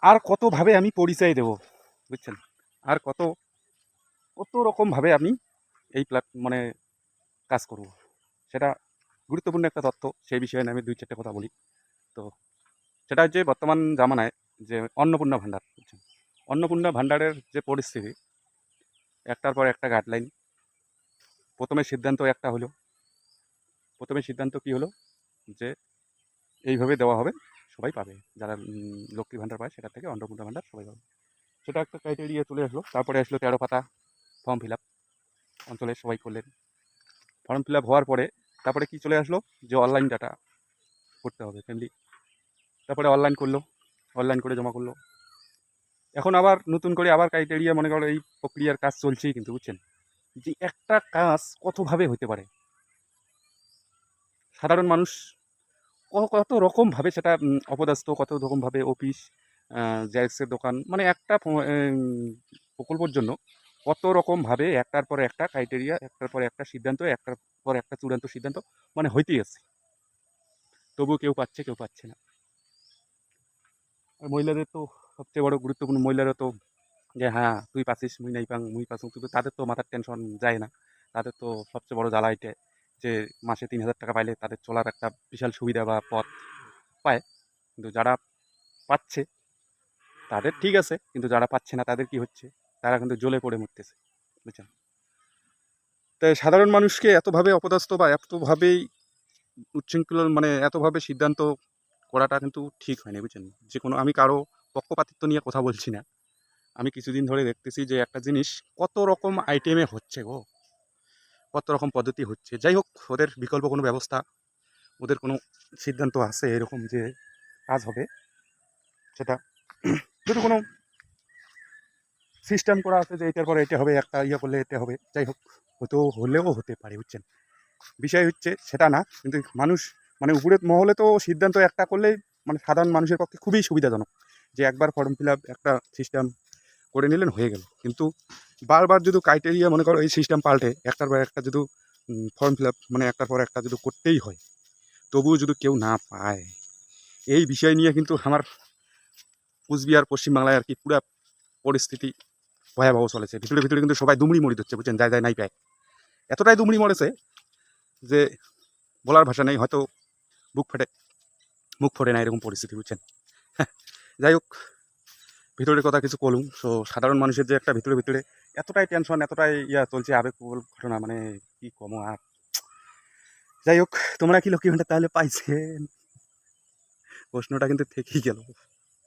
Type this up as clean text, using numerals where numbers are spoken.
আর কতভাবে আমি পরিচয় দেব, বুঝছেন? আর কত কত রকমভাবে আমি এই মানে কাজ করব, সেটা গুরুত্বপূর্ণ একটা তথ্য। সেই বিষয়ে আমি দুই চারটে কথা বলি। তো সেটা হচ্ছে বর্তমান জামানায় যে অন্নপূর্ণা ভাণ্ডার, বুঝছেন? অন্নপূর্ণা ভাণ্ডারের যে পরিস্থিতি, একটার পর একটা গাইডলাইন। প্রথমে সিদ্ধান্ত একটা হলো, প্রথমে সিদ্ধান্ত কি হলো যে এইভাবে দেওয়া হবে, সবাই পাবে। যারা লক্ষ্মী ভাণ্ডার পায় সেটা থেকে অন্নপূর্ণা ভাণ্ডার সবাই পাবে, সেটা একটা ক্রাইটেরিয়া চলে আসলো। তারপরে আসলো 13 পাতা ফর্ম ফিল আপ, অঞ্চলে সবাই করলেন। ফর্ম ফিল আপ হওয়ার পরে তারপরে কি চলে আসলো যে অনলাইন ডাটা করতে হবে ফ্যামিলি। তারপরে অনলাইন করলো, অনলাইন করে জমা করলো। এখন আবার নতুন করে আবার ক্রাইটেরিয়া, মনে করো এই প্রক্রিয়ার কাজ চলছেই কিন্তু, বুঝছেন? যে একটা কাজ কতভাবে হতে পারে, সাধারণ মানুষ কত রকমভাবে সেটা অপদস্থ, কত রকমভাবে অফিস, জেরক্সের দোকান, মানে একটা প্রকল্পের জন্য কত রকমভাবে একটার পর একটা ক্রাইটেরিয়া, একটার পর একটা সিদ্ধান্ত, একটার পর একটা চূড়ান্ত সিদ্ধান্ত মানে হইতেই আছে। তবুও কেউ পাচ্ছে, কেউ পাচ্ছে না। আর মহিলাদের তো সবচেয়ে বড় গুরুত্বপূর্ণ, মহিলারা তো যে হ্যাঁ তুই পাচ্ছিস মুই নাই পাং, মুই পাচ্ছি, কিন্তু তাদের তো মাথার টেনশন যায় না। তাদের তো সবচেয়ে বড় জ্বালা এটা, যে মাসে 3,000 টাকা পাইলে তাদের চলার একটা বিশাল সুবিধা বা পথ পায়। কিন্তু যারা পাচ্ছে তাদের ঠিক আছে, কিন্তু যারা পাচ্ছে না তাদের কি হচ্ছে, তারা কিন্তু জ্বলে পড়ে মরতেছে, বুঝছেন? তাই সাধারণ মানুষকে এতভাবে অপদস্থ বা এতভাবেই উচ্ছৃঙ্খল, মানে এতভাবে সিদ্ধান্ত করাটা কিন্তু ঠিক হয়নি, বুঝছেন? যে কোনো, আমি কারো পক্ষপাতিত্ব নিয়ে কথা বলছি না। আমি কিছুদিন ধরে দেখতেছি যে একটা জিনিস কত রকম আইটেমে হচ্ছে গো, কত রকম পদ্ধতি হচ্ছে। যাই হোক, ওদের বিকল্প কোনো ব্যবস্থা, ওদের কোনো সিদ্ধান্ত আছে এরকম যে কাজ হবে, সেটা যদি কোনো সিস্টেম করা আছে যে এটার পরে এটা হবে, একটা ইয়ে করলে এটা হবে, যাই হোক, হলেও হতে পারে, বুঝছেন? বিষয় হচ্ছে সেটা না, কিন্তু মানুষ, মানে উপরের মহলে তো সিদ্ধান্ত একটা করলেই মানে সাধারণ মানুষের পক্ষে খুবই সুবিধাজনক, যে একবার ফর্ম ফিল আপ একটা সিস্টেম করে নিলেন, হয়ে গেল। কিন্তু বারবার যদি ক্রাইটেরিয়া, মনে করো এই সিস্টেম পাল্টে একটার পর একটা যদি ফর্ম ফিল আপ, মানে একটার পর একটা যদি করতেই হয়, তবুও যদি কেউ না পায়, এই বিষয় নিয়ে কিন্তু আমার কুচবিহার পশ্চিমবাংলায় আর কি পুরা পরিস্থিতি ভয়াবহ চলেছে। ভিতরে ভিতরে কিন্তু সবাই দুমড়ি মরি দিচ্ছে, বুঝছেন? যায় যায় নাই পায়, এতটাই দুমড়ি মরেছে যে বলার ভাষা নেই। হয়তো বুক ফেটে মুখ ফোটে না, এরকম পরিস্থিতি, বুঝছেন? যাই হোক, ভিতরের কথা কিছু বলুন। সো সাধারণ মানুষের যে একটা ভিতরে ভিতরে এতটাই টেনশন, এতটাই ইয়া চলছে, আবেগপ্রবল ঘটনা, মানে কি কমো আর। যাই হোক, তোমরা কি লক্ষ্মী ভাণ্ডার তাহলে পাইছেন? প্রশ্নটা কিন্তু থেকেই গেল।